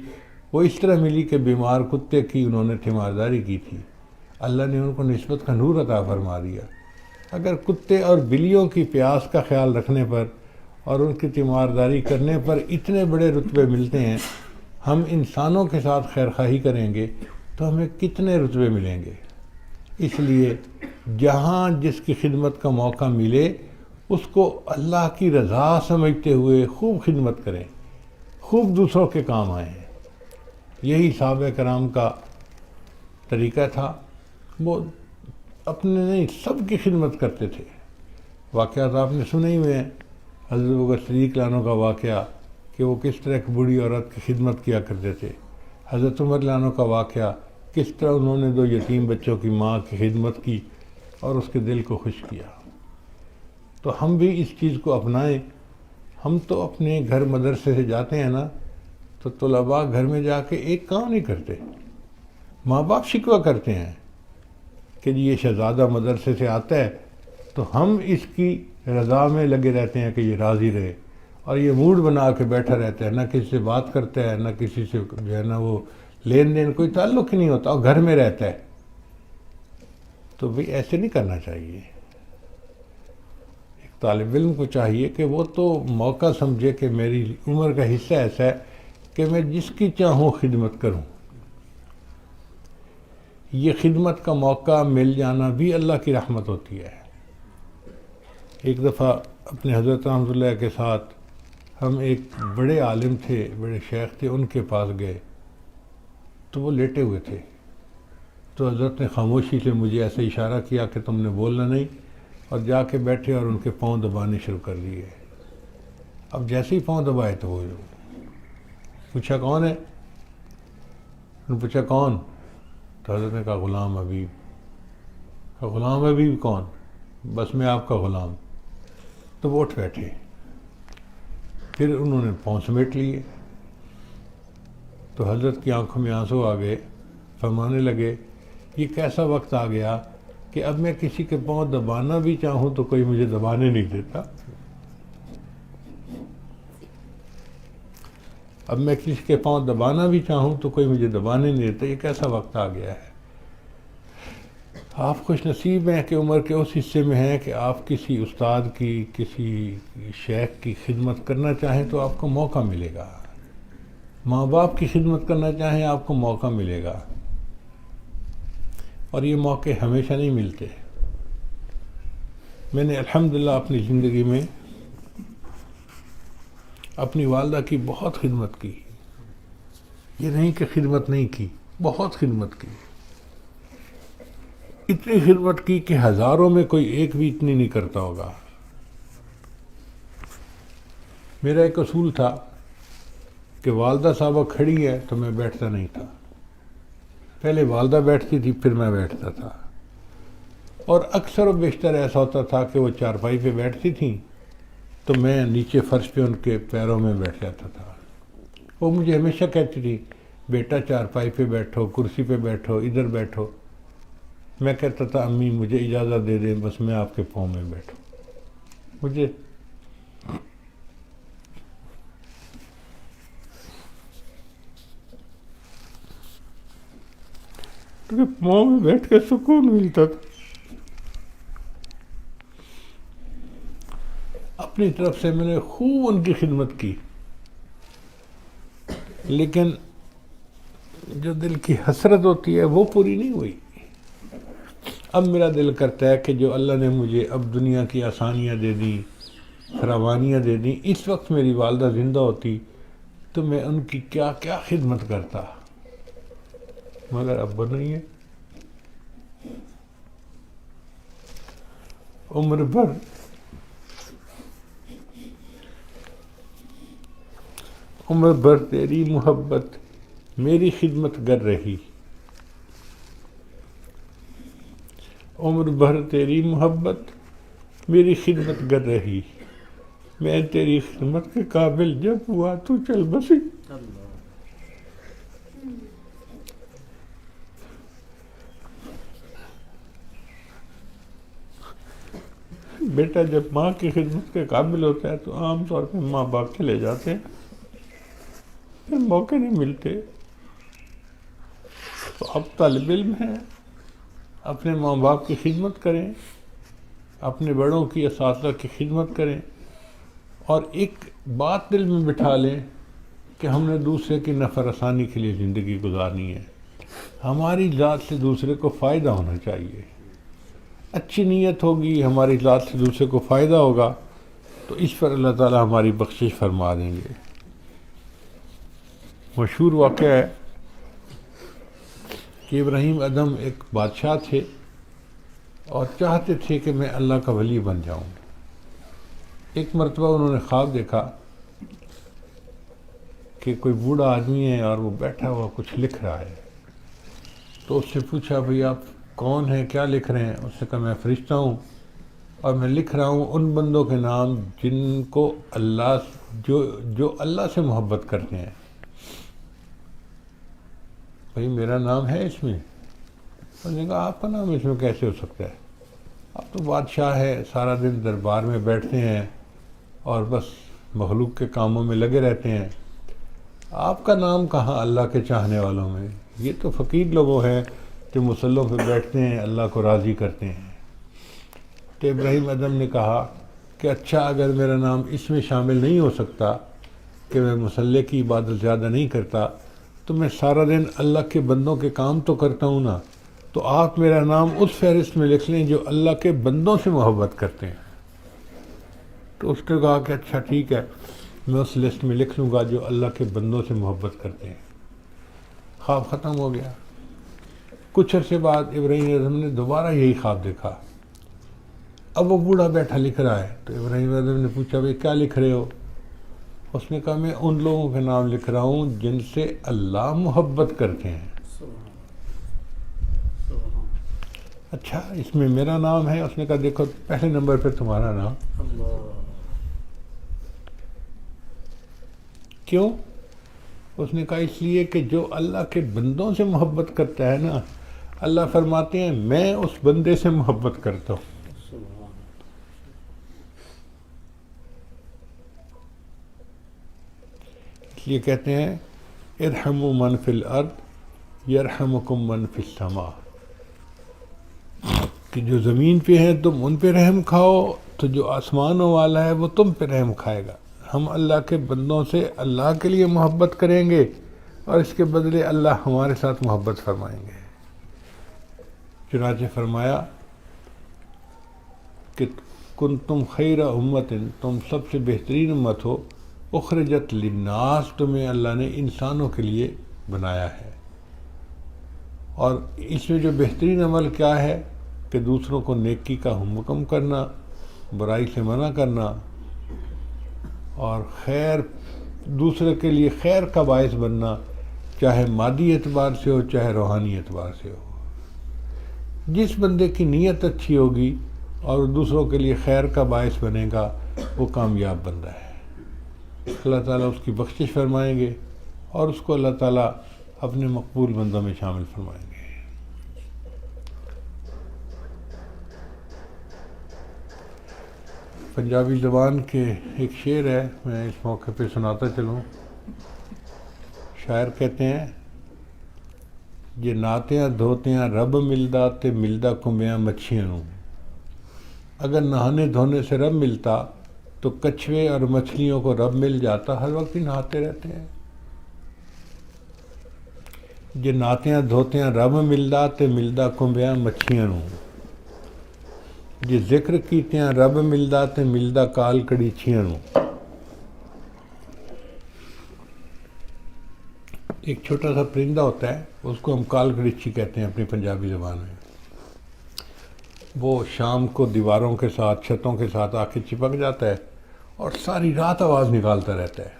وہ اس طرح ملی کہ بیمار کتے کی انہوں نے تیمارداری کی تھی، اللہ نے ان کو نسبت کا نور عطا فرما دیا۔ اگر کتے اور بلیوں کی پیاس کا خیال رکھنے پر اور ان کی تیمارداری کرنے پر اتنے بڑے رتبے ملتے ہیں، ہم انسانوں کے ساتھ خیر خواہی کریں گے تو ہمیں کتنے رتبے ملیں گے۔ اس لیے جہاں جس کی خدمت کا موقع ملے اس کو اللہ کی رضا سمجھتے ہوئے خوب خدمت کریں، خوب دوسروں کے کام آئیں۔ یہی صحابہ کرام کا طریقہ تھا، وہ اپنے نہیں سب کی خدمت کرتے تھے۔ واقعات آپ نے سنے ہی ہوئے ہیں، حضرت ابوبکر صدیق عنہ کا واقعہ کہ وہ کس طرح ایک بوڑھی عورت کی خدمت کیا کرتے تھے، حضرت عمر عنہ کا واقعہ کس طرح انہوں نے 2 یتیم بچوں کی ماں کی خدمت کی اور اس کے دل کو خوش کیا۔ تو ہم بھی اس چیز کو اپنائیں۔ ہم تو اپنے گھر مدرسے سے جاتے ہیں نا تو طلباء گھر میں جا کے ایک کام نہیں کرتے، ماں باپ شکوہ کرتے ہیں کہ جی یہ شہزادہ مدرسے سے آتا ہے تو ہم اس کی رضا میں لگے رہتے ہیں کہ یہ راضی رہے، اور یہ موڈ بنا کے بیٹھا رہتا ہے، نہ کسی سے بات کرتا ہے، نہ کسی سے جو ہے نا وہ لین دین کوئی تعلق ہی نہیں ہوتا، اور گھر میں رہتا ہے۔ تو بھی ایسے نہیں کرنا چاہیے۔ ایک طالب علم کو چاہیے کہ وہ تو موقع سمجھے کہ میری عمر کا حصہ ایسا ہے کہ میں جس کی چاہوں خدمت کروں۔ یہ خدمت کا موقع مل جانا بھی اللہ کی رحمت ہوتی ہے۔ ایک دفعہ اپنے حضرت رحمۃ اللہ کے ساتھ ہم ایک بڑے عالم تھے، بڑے شیخ تھے، ان کے پاس گئے تو وہ لیٹے ہوئے تھے، تو حضرت نے خاموشی سے مجھے ایسے اشارہ کیا کہ تم نے بولنا نہیں، اور جا کے بیٹھے اور ان کے پاؤں دبانے شروع کر دیے۔ اب جیسے ہی پاؤں دبائے تو وہ پوچھا کون ہے؟ انہوں نے پوچھا کون؟ تو حضرت نے کہا غلام حبیب۔ کہا غلام حبیب کون؟ بس میں آپ کا غلام۔ تو وہ اٹھ بیٹھے، پھر انہوں نے پاؤں سمیٹ لیے، تو حضرت کی آنکھوں میں آنسو آ گئے، فرمانے لگے یہ کیسا وقت آ گیا کہ اب میں کسی کے پاؤں دبانا بھی چاہوں تو کوئی مجھے دبانے نہیں دیتا. اب میں کسی کے پاؤں دبانا بھی چاہوں تو کوئی مجھے دبانے نہیں دیتا. یہ کیسا وقت آ گیا ہے. آپ خوش نصیب ہیں کہ عمر کے اس حصے میں ہیں کہ آپ کسی استاد کی، کسی شیخ کی خدمت کرنا چاہیں تو آپ کو موقع ملے گا. ماں باپ کی خدمت کرنا چاہیں آپ کو موقع ملے گا. اور یہ موقع ہمیشہ نہیں ملتے. میں نے الحمدللہ اپنی زندگی میں اپنی والدہ کی بہت خدمت کی. یہ نہیں کہ خدمت نہیں کی، بہت خدمت کی. اتنی خدمت کی کہ ہزاروں میں کوئی ایک بھی اتنی نہیں کرتا ہوگا. میرا ایک اصول تھا کہ والدہ صاحبہ کھڑی ہے تو میں بیٹھتا نہیں تھا. پہلے والدہ بیٹھتی تھی پھر میں بیٹھتا تھا. اور اکثر و بیشتر ایسا ہوتا تھا کہ وہ چارپائی پہ بیٹھتی تھیں تو میں نیچے فرش پہ ان کے پیروں میں بیٹھ جاتا تھا. وہ مجھے ہمیشہ کہتی تھی بیٹا چارپائی پہ بیٹھو، کرسی پہ بیٹھو، ادھر بیٹھو. میں کہتا تھا امی مجھے اجازت دے دیں، بس میں آپ کے پاؤں میں بیٹھوں. مجھے پاؤں میں بیٹھ کے سکون ملتا تھا. اپنی طرف سے میں نے خوب ان کی خدمت کی، لیکن جو دل کی حسرت ہوتی ہے وہ پوری نہیں ہوئی. اب میرا دل کرتا ہے کہ جو اللہ نے مجھے اب دنیا کی آسانیاں دے دیں، فراوانیاں دے دیں، اس وقت میری والدہ زندہ ہوتی تو میں ان کی کیا کیا خدمت کرتا. مگر اب نہیں ہے. عمر بھر تیری محبت میری خدمت گر رہی. عمر بھر تیری محبت میری خدمت گر رہی. میں تیری خدمت کے قابل جب ہوا تو چل بسی. بیٹا جب ماں کی خدمت کے قابل ہوتا ہے تو عام طور پہ ماں باپ چلے جاتے ہیں، پھر موقع نہیں ملتے. تو اب طالب علم ہیں، اپنے ماں باپ کی خدمت کریں، اپنے بڑوں کی، اساتذہ کی خدمت کریں، اور ایک بات دل میں بٹھا لیں کہ ہم نے دوسرے کی نفع رسانی کے لیے زندگی گزارنی ہے. ہماری ذات سے دوسرے کو فائدہ ہونا چاہیے. اچھی نیت ہوگی، ہماری ذات سے دوسرے کو فائدہ ہوگا تو اس پر اللہ تعالیٰ ہماری بخشش فرما دیں گے. مشہور واقعہ ہے کہ ابراہیم ادم ایک بادشاہ تھے اور چاہتے تھے کہ میں اللہ کا ولی بن جاؤں. ایک مرتبہ انہوں نے خواب دیکھا کہ کوئی بوڑھا آدمی ہے اور وہ بیٹھا ہوا کچھ لکھ رہا ہے. تو اس سے پوچھا بھئی آپ کون ہیں، کیا لکھ رہے ہیں؟ اس نے کہا میں فرشتہ ہوں اور میں لکھ رہا ہوں ان بندوں کے نام جن کو اللہ جو اللہ سے محبت کرتے ہیں. بھئی میرا نام ہے اس میں؟ اس نے کہا آپ کا نام اس میں کیسے ہو سکتا ہے؟ آپ تو بادشاہ ہے، سارا دن دربار میں بیٹھتے ہیں اور بس مخلوق کے کاموں میں لگے رہتے ہیں. آپ کا نام کہاں اللہ کے چاہنے والوں میں؟ یہ تو فقیر لوگوں ہیں جو مصلوں پہ بیٹھتے ہیں، اللہ کو راضی کرتے ہیں. تو ابراہیم ادم نے کہا کہ اچھا اگر میرا نام اس میں شامل نہیں ہو سکتا کہ میں مصلے کی عبادت زیادہ نہیں کرتا تو میں سارا دن اللہ کے بندوں کے کام تو کرتا ہوں نا. تو آپ میرا نام اس فہرست میں لکھ لیں جو اللہ کے بندوں سے محبت کرتے ہیں. تو اس نے کہا کہ اچھا ٹھیک ہے، میں اس لسٹ میں لکھ لوں گا جو اللہ کے بندوں سے محبت کرتے ہیں. خواب ختم ہو گیا. کچھ عرصے بعد ابراہیم اعظم نے دوبارہ یہی خواب دیکھا. اب وہ بوڑھا بیٹھا لکھ رہا ہے. تو ابراہیم اعظم نے پوچھا بھئی کیا لکھ رہے ہو؟ اس نے کہا میں ان لوگوں کے نام لکھ رہا ہوں جن سے اللہ محبت کرتے ہیں. اچھا اس میں میرا نام ہے؟ اس نے کہا دیکھو پہلے نمبر پہ تمہارا نام. کیوں؟ اس نے کہا اس لیے کہ جو اللہ کے بندوں سے محبت کرتا ہے نا اللہ فرماتے ہیں میں اس بندے سے محبت کرتا ہوں. اس لیے کہتے ہیں ارحموا من فی الارض یرحمکم من فی السماء، کہ جو زمین پہ ہیں تم ان پہ رحم کھاؤ تو جو آسمانوں والا ہے وہ تم پہ رحم کھائے گا. ہم اللہ کے بندوں سے اللہ کے لیے محبت کریں گے اور اس کے بدلے اللہ ہمارے ساتھ محبت فرمائیں گے. چنانچہ فرمایا کہ کنتم خیر امت، تم سب سے بہترین امت ہو، اخرجت للناس، تمہیں اللہ نے انسانوں کے لیے بنایا ہے. اور اس میں جو بہترین عمل کیا ہے کہ دوسروں کو نیکی کا حکم کرنا، برائی سے منع کرنا، اور خیر دوسرے کے لیے خیر کا باعث بننا، چاہے مادی اعتبار سے ہو چاہے روحانی اعتبار سے ہو. جس بندے کی نیت اچھی ہوگی اور دوسروں کے لیے خیر کا باعث بنے گا وہ کامیاب بندہ ہے. اللہ تعالیٰ اس کی بخشش فرمائیں گے اور اس کو اللہ تعالیٰ اپنے مقبول بندوں میں شامل فرمائیں گے. پنجابی زبان کے ایک شعر ہے، میں اس موقع پہ سناتا چلوں. شاعر کہتے ہیں جے نہاتیاں دھوتیاں رب ملدا تے ملدا کمبیاں مچھیاں نوں. اگر نہانے دھونے سے رب ملتا تو کچھوے اور مچھلیوں کو رب مل جاتا، ہر وقت ہی نہاتے رہتے ہیں. جے نہاتیاں دھوتیاں رب ملدا تے ملدا کمبیاں مچھیاں نوں. جے ذکر کیتیاں رب ملدا تے ملدا کال کڑیچیاں نوں. ایک چھوٹا سا پرندہ ہوتا ہے، اس کو ہم کال کڑیچی کہتے ہیں اپنی پنجابی زبان میں. وہ شام کو دیواروں کے ساتھ چھتوں کے ساتھ آ کے چپک جاتا ہے اور ساری رات آواز نکالتا رہتا ہے.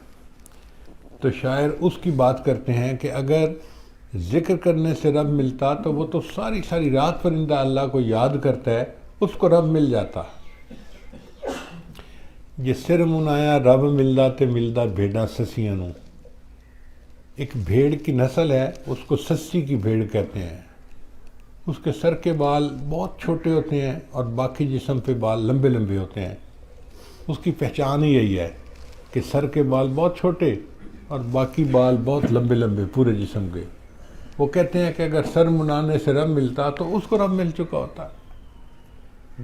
تو شاعر اس کی بات کرتے ہیں کہ اگر ذکر کرنے سے رب ملتا تو وہ تو ساری ساری رات پرندہ اللہ کو یاد کرتا ہے، اس کو رب مل جاتا. جے سر منایا رب ملدا تے ملدا بھیڑاں سسیاں نوں. ایک بھیڑ کی نسل ہے، اس کو سسی کی بھیڑ کہتے ہیں. اس کے سر کے بال بہت چھوٹے ہوتے ہیں اور باقی جسم پہ بال لمبے لمبے ہوتے ہیں. اس کی پہچان ہی یہی ہے کہ سر کے بال بہت چھوٹے اور باقی بال بہت لمبے لمبے پورے جسم کے. وہ کہتے ہیں کہ اگر سر منانے سے رب ملتا تو اس کو رب مل چکا ہوتا.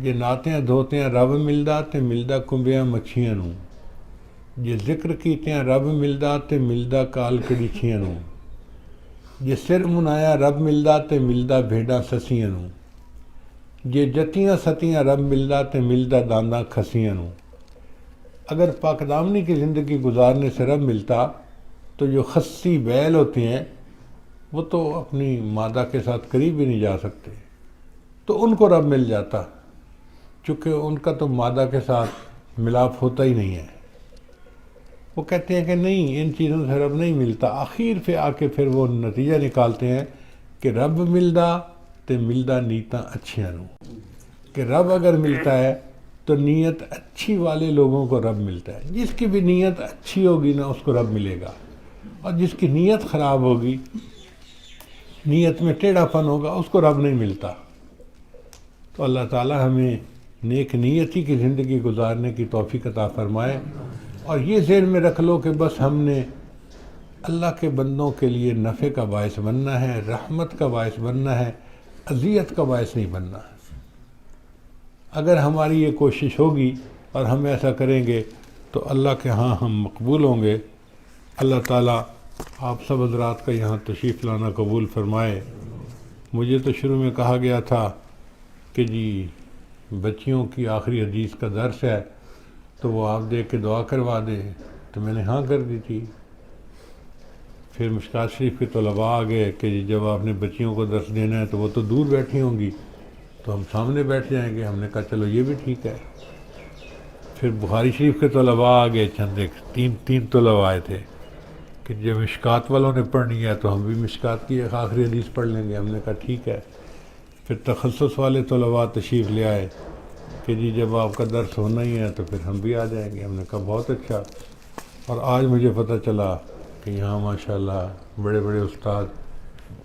یہ ناتیاں دھوتیاں رب ملدا تے ملدا کمبیاں مچھیاں نوں. جے ذکر کیتیاں رب ملدا تے ملدا کال کڑیچیاں نوں. جے سر منایا رب ملدا تے ملدا بھیڑاں سسیاں نوں. جے جتیاں ستیاں رب ملدا تے ملدا دانداں کھسیاں نوں. اگر پاک دامنی کی زندگی گزارنے سے رب ملتا تو جو خسی بیل ہوتے ہیں وہ تو اپنی مادہ کے ساتھ قریب بھی نہیں جا سکتے، تو ان کو رب مل جاتا، چونکہ ان کا تو مادہ کے ساتھ ملاپ ہوتا ہی نہیں ہے. وہ کہتے ہیں کہ نہیں، ان چیزوں سے رب نہیں ملتا. آخر پہ آ کے پھر وہ نتیجہ نکالتے ہیں کہ رب ملدا تے ملدا نیتاں اچھیاں نوں. کہ رب اگر ملتا ہے تو نیت اچھی والے لوگوں کو رب ملتا ہے. جس کی بھی نیت اچھی ہوگی نا اس کو رب ملے گا، اور جس کی نیت خراب ہوگی، نیت میں ٹیڑھا پن ہوگا، اس کو رب نہیں ملتا. تو اللہ تعالی ہمیں نیک نیتی کی زندگی گزارنے کی توفیق عطا فرمائے. اور یہ ذہن میں رکھ لو کہ بس ہم نے اللہ کے بندوں کے لیے نفع کا باعث بننا ہے، رحمت کا باعث بننا ہے، اذیت کا باعث نہیں بننا. اگر ہماری یہ کوشش ہوگی اور ہم ایسا کریں گے تو اللہ کے ہاں ہم مقبول ہوں گے. اللہ تعالیٰ آپ سب حضرات کا یہاں تشریف لانا قبول فرمائے. مجھے تو شروع میں کہا گیا تھا کہ جی بچیوں کی آخری حدیث کا درس ہے تو وہ آپ دے کے دعا کروا دیں، تو میں نے ہاں کر دی تھی. پھر مشکات شریف کے طلباء آ گئے کہ جی جب آپ نے بچیوں کو درس دینا ہے تو وہ تو دور بیٹھی ہوں گی تو ہم سامنے بیٹھ جائیں گے. ہم نے کہا چلو یہ بھی ٹھیک ہے. پھر بخاری شریف کے طلباء آ گئے، چند ایک تین طلباء آئے تھے کہ جب مشکات والوں نے پڑھنی ہے تو ہم بھی مشکات کی ایک آخری حدیث پڑھ لیں گے. ہم نے کہا ٹھیک ہے. پھر تخصص والے طلباء تشریف لے آئے کہ جی جب آپ کا درس ہونا ہی ہے تو پھر ہم بھی آ جائیں گے. ہم نے کہا بہت اچھا. اور آج مجھے پتہ چلا کہ یہاں ماشاءاللہ بڑے بڑے استاد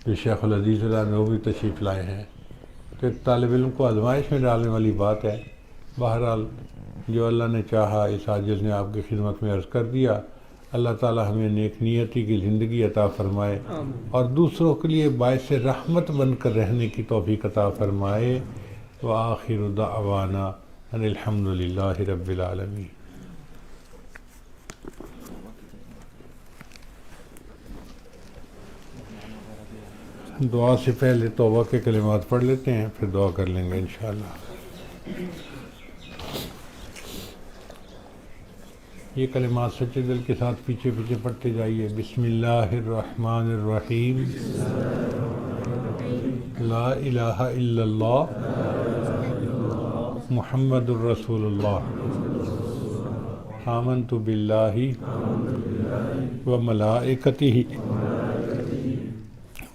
جو شیخ العزیز الانوی تشریف لائے ہیں، تو ایک طالب علم کو آزمائش میں ڈالنے والی بات ہے۔ بہرحال جو اللہ نے چاہا اس عاجز نے آپ کی خدمت میں عرض کر دیا۔ اللہ تعالی ہمیں نیک نیتی کی زندگی عطا فرمائے اور دوسروں کے لیے باعث رحمت بن کر رہنے کی توفیق عطا فرمائے۔ وآخر دعوانا ان الحمد للہ رب العالمین۔ دعا سے پہلے توبہ کے کلمات پڑھ لیتے ہیں، پھر دعا کر لیں گے انشاءاللہ۔ یہ کلمات سچے دل کے ساتھ پیچھے پیچھے پڑھتے جائیے۔ بسم اللہ الرحمن الرحیم، لا الہ الا اللہ محمد الرسول اللہ، آمنت باللہ وملائکتہ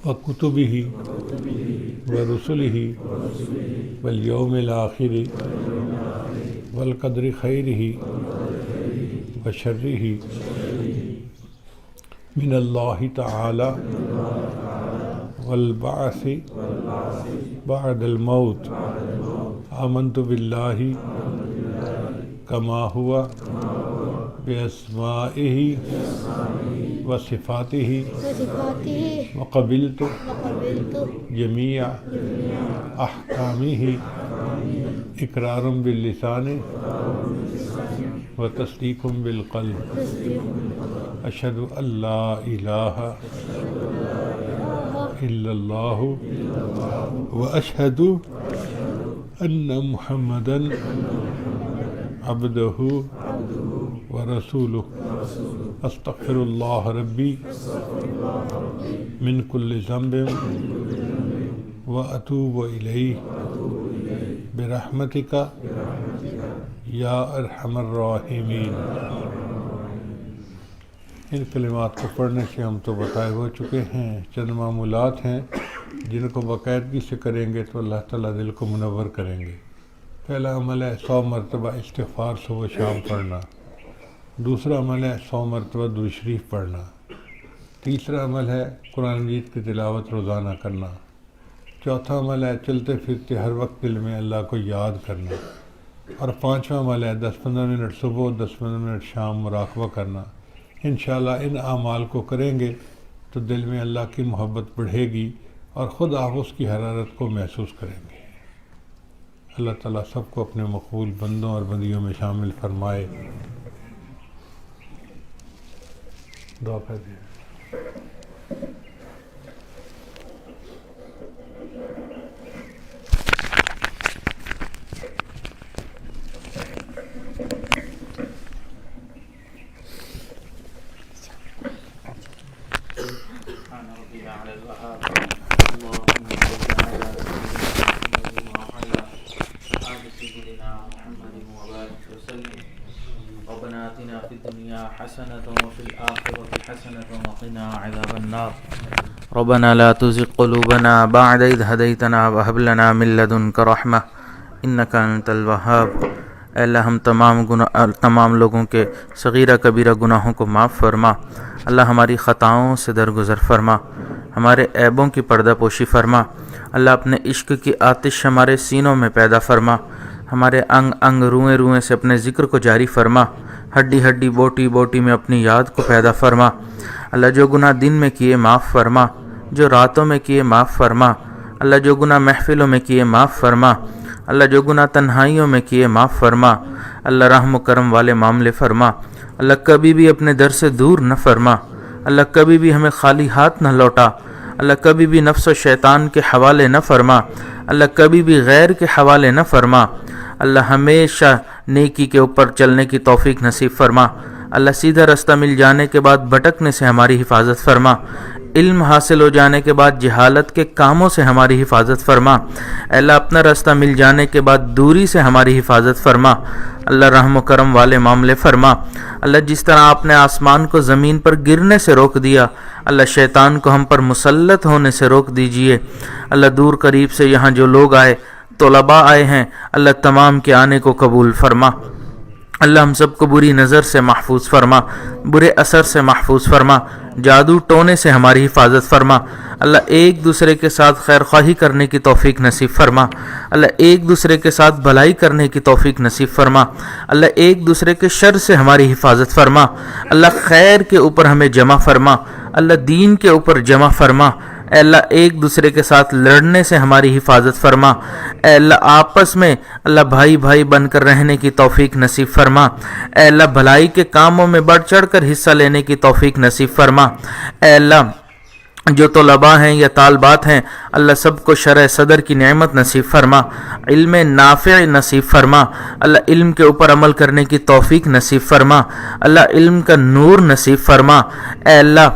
وکتبہ ورسلہ والیوم الآخر والقدر خیرہ وشرہ من اللہ تعالی والبعث بعد الموت، آمنت باللہ کما ہوا باسمائہ وصفاتہ وقبلت جمیع احکامہ اقرار باللسان وتصدیق بالقلب، اشہد ان لا الہ الا اللہ واشہد ان محمدا عبدہ ورسولہ، استغفر اللہ ربی من کل ذنب واتوب الیہ برحمتک یا ارحم الراحمین۔ ان کلمات کو پڑھنے سے ہم تو بتائے ہو چکے ہیں، چند معمولات ہیں جن کو باقاعدگی سے کریں گے تو اللہ تعالیٰ دل کو منور کریں گے۔ پہلا عمل ہے 100 مرتبہ استغفار صبح و شام پڑھنا، دوسرا عمل ہے 100 مرتبہ درود شریف پڑھنا، تیسرا عمل ہے قرآن مجید کی تلاوت روزانہ کرنا، چوتھا عمل ہے چلتے پھرتے ہر وقت دل میں اللہ کو یاد کرنا، اور پانچواں عمل ہے 10-15 منٹ صبح 10-15 منٹ شام مراقبہ کرنا۔ انشاءاللہ ان اعمال کو کریں گے تو دل میں اللہ کی محبت بڑھے گی اور خود آپ اس کی حرارت کو محسوس کریں گے۔ اللہ تعالیٰ سب کو اپنے مقبول بندوں اور بندیوں میں شامل فرمائے۔ دعا کر دیں۔ ربنا آتنا في الدنيا حسنة وفي الآخرة حسنة وقنا عذاب النار ربنا لا تزغ قلوبنا بعد إذ هديتنا وهب لنا من لدنك رحمة إنك أنت الوهاب۔ اے اللہ ہم تمام لوگوں کے صغیرہ کبیرہ گناہوں کو معاف فرما۔ اللہ ہماری خطاؤں سے درگزر فرما، ہمارے عیبوں کی پردہ پوشی فرما۔ اللہ اپنے عشق کی آتش ہمارے سینوں میں پیدا فرما، ہمارے انگ انگ روئیں روئیں سے اپنے ذکر کو جاری فرما، ہڈی ہڈی بوٹی بوٹی میں اپنی یاد کو پیدا فرما۔ اللہ جو گناہ دن میں کیے معاف فرما، جو راتوں میں کیے معاف فرما۔ اللہ جو گناہ محفلوں میں کیے معاف فرما، اللہ جو گناہ تنہائیوں میں کیے معاف فرما۔ اللہ رحم و کرم والے معاملے فرما، اللہ کبھی بھی اپنے در سے دور نہ فرما، اللہ کبھی بھی ہمیں خالی ہاتھ نہ لوٹا، اللہ کبھی بھی نفس و شیطان کے حوالے نہ فرما، اللہ کبھی بھی غیر کے حوالے نہ فرما۔ اللہ ہمیشہ نیکی کے اوپر چلنے کی توفیق نصیب فرما۔ اللہ سیدھا رستہ مل جانے کے بعد بھٹکنے سے ہماری حفاظت فرما، علم حاصل ہو جانے کے بعد جہالت کے کاموں سے ہماری حفاظت فرما۔ اللہ اپنا راستہ مل جانے کے بعد دوری سے ہماری حفاظت فرما۔ اللہ رحم و کرم والے معاملے فرما۔ اللہ جس طرح آپ نے آسمان کو زمین پر گرنے سے روک دیا، اللہ شیطان کو ہم پر مسلط ہونے سے روک دیجئے۔ اللہ دور قریب سے یہاں جو لوگ آئے، طلباء آئے ہیں، اللہ تمام کے آنے کو قبول فرما۔ اللہ ہم سب کو بری نظر سے محفوظ فرما، برے اثر سے محفوظ فرما، جادو ٹونے سے ہماری حفاظت فرما۔ اللہ ایک دوسرے کے ساتھ خیر خواہی کرنے کی توفیق نصیب فرما۔ اللہ ایک دوسرے کے ساتھ بھلائی کرنے کی توفیق نصیب فرما۔ اللہ ایک دوسرے کے شر سے ہماری حفاظت فرما۔ اللہ خیر کے اوپر ہمیں جمع فرما۔ اللہ دین کے اوپر جمع فرما۔ اے اللہ ایک دوسرے کے ساتھ لڑنے سے ہماری حفاظت فرما۔ اے اللہ آپس میں اللہ بھائی بھائی بن کر رہنے کی توفیق نصیب فرما۔ اے اللہ بھلائی کے کاموں میں بڑھ چڑھ کر حصہ لینے کی توفیق نصیب فرما۔ اے اللہ جو طلباء ہیں یا طالبات ہیں اللہ سب کو شرح صدر کی نعمت نصیب فرما، علم نافع نصیب فرما۔ اللہ علم کے اوپر عمل کرنے کی توفیق نصیب فرما۔ اللہ علم کا نور نصیب فرما۔ اے اللہ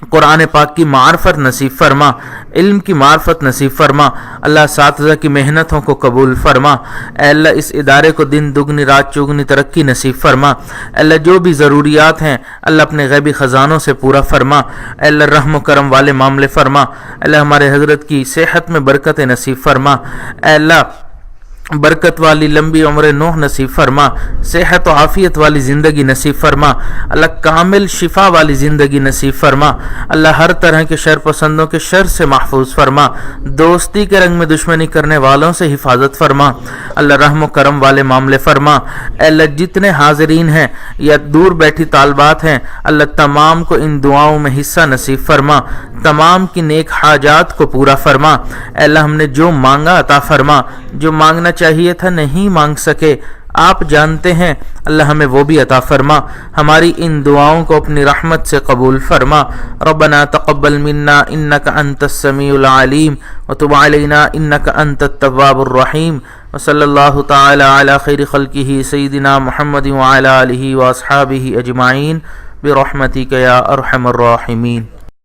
قرآن پاک کی معرفت نصیب فرما، علم کی معرفت نصیب فرما۔ اللہ اساتذہ کی محنتوں کو قبول فرما۔ اے اللہ اس ادارے کو دن دگنی رات چوگنی ترقی نصیب فرما۔ اے اللہ جو بھی ضروریات ہیں اللہ اپنے غیبی خزانوں سے پورا فرما۔ اے اللہ رحم و کرم والے معاملے فرما۔ اے اللہ ہمارے حضرت کی صحت میں برکت نصیب فرما۔ اے اللہ برکت والی لمبی عمر نوح نصیب فرما، صحت و عافیت والی زندگی نصیب فرما۔ اللہ کامل شفا والی زندگی نصیب فرما۔ اللہ ہر طرح کے شر پسندوں کے شر سے محفوظ فرما، دوستی کے رنگ میں دشمنی کرنے والوں سے حفاظت فرما۔ اللہ رحم و کرم والے معاملے فرما۔ اے اللہ جتنے حاضرین ہیں یا دور بیٹھی طالبات ہیں اللہ تمام کو ان دعاؤں میں حصہ نصیب فرما، تمام کی نیک حاجات کو پورا فرما۔ اے اللہ ہم نے جو مانگا عطا فرما، جو مانگنا چاہیے تھا نہیں مانگ سکے آپ جانتے ہیں اللہ ہمیں وہ بھی عطا فرما۔ ہماری ان دعاؤں کو اپنی رحمت سے قبول فرما۔ ربنا تقبل منا انک انت السمیع العلیم وتب علینا انک انت التواب الرحیم وصلی اللہ تعالی علی خیر خلقہ سیدنا محمد وعلی آلہ واصحابہ اجمعین برحمتک یا ارحم الراحمین۔